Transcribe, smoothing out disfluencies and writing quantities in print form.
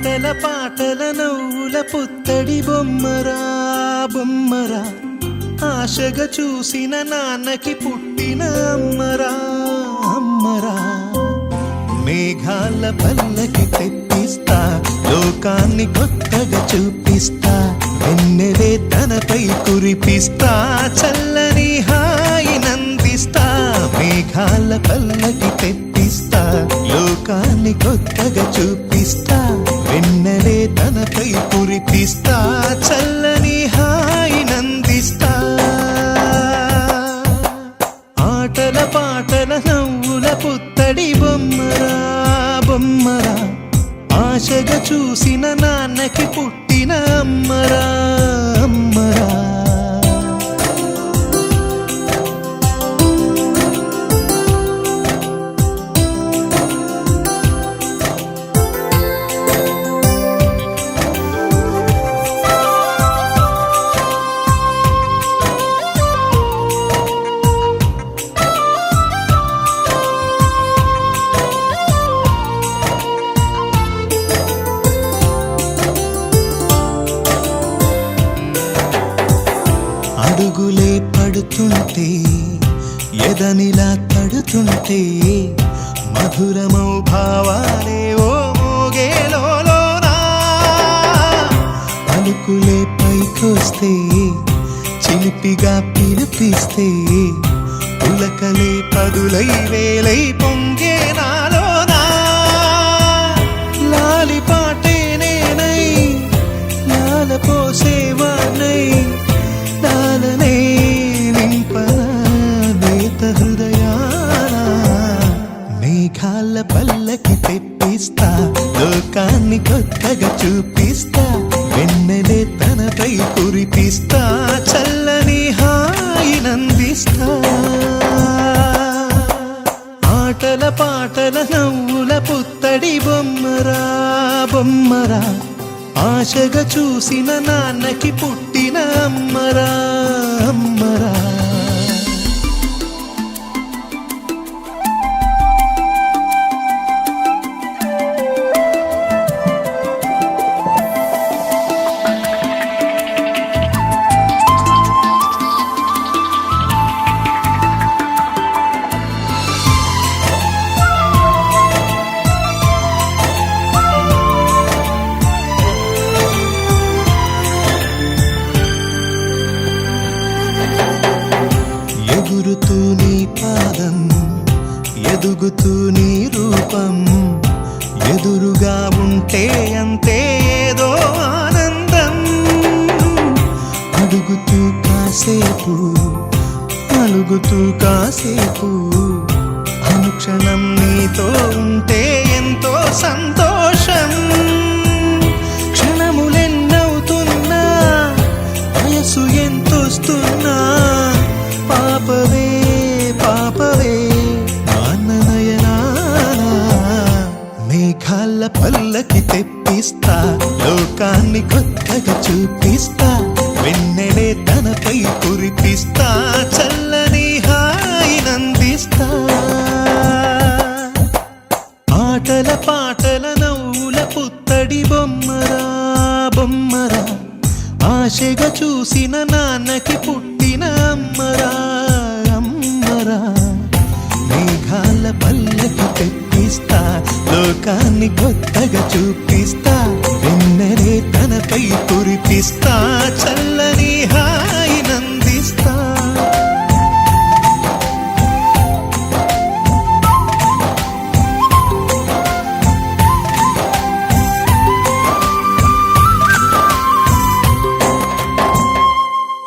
ఆటల పాటల నవ్వుల పుత్తడి బొమ్మరా బొమ్మరా, ఆశగా చూసిన నాన్నకి పుట్టిన అమ్మరా అమ్మరా. మేఘాల పల్లకి తెప్పిస్తా, లోకాన్ని కొత్తగా చూపిస్తా, వెన్నెలే తనపై కురిపిస్తా, చల్లని హాయి నందిస్తా. మేఘాల పల్లకి తెప్పిస్తా, లోకాన్ని కొత్తగా చూపిస్తా, వెన్నెలే తనపై కురిపిస్తా, చల్లని హాయి నందిస్తా. ఆటల పాటల నవ్వుల పుత్తడి బొమ్మరా బొమ్మరా, ఆశగా చూసిన నాన్నకి పుట్టిన అమ్మరా అమ్మరా. అడుగులే పడుతుంటే, ఎదనిలా తడుతుంటే, మధురమౌ భావాలే ఓ మోగేలోనా. పలుకులే పైకొస్తే, చిలిపిగా పిలిపిస్తే, పులకలే పదులై వేలై పొంగే నాలోనా. లాలి పాటే నేనై, లాల పోసేవాణ్ణై, లాలనే నింపనా నేత హృదయాన. మేఘాల పల్లకి తెప్పిస్తా, లోకాన్ని కొత్తగా చూపిస్తా, వెన్నెలే తనపై కురిపిస్తా, చల్లని హాయి నందిస్తా. ఆటల పాటల నవ్వుల పుత్తడి బొమ్మరా బొమ్మరా, ఆశగా చూసిన నాన్నకి పుట్టిన అమ్మరా అమ్మరా. ఎగురుతూ నీ పాదం, ఎదుగుతూ నీ రూపం, ఎదురుగా ఉంటే అంతే ఏదో ఆనందం. అడుగుతూ కాసేపు, అలుగుతూ కాసేపు, అనుక్షణం నీతో ఉంటే ఎంతో సంతోషం. క్షణములెన్నవుతున్నా, వయసు ఎంతొస్తున్నా, పాపవే పాపవే నాన్ననయనానా. మేఘాల పల్లకి తెప్పిస్తా, లోకాన్ని కొత్తగా చూపిస్తా, వెన్నెలే తనపై కురిపిస్తా, చల్లని హాయి నందిస్తా. ఆటల పాటల నవ్వుల పుత్తడి బొమ్మరా బొమ్మరా, ఆశగా చూసిన నాన్నకి పుట్టిన అమ్మరా అమ్మరా. మేఘాల పల్లకి తెప్పిస్తా, లోకాన్ని కొత్తగా చూపిస్తా, వెన్నెలే తనపై కురిపిస్తా, చల్లని హాయి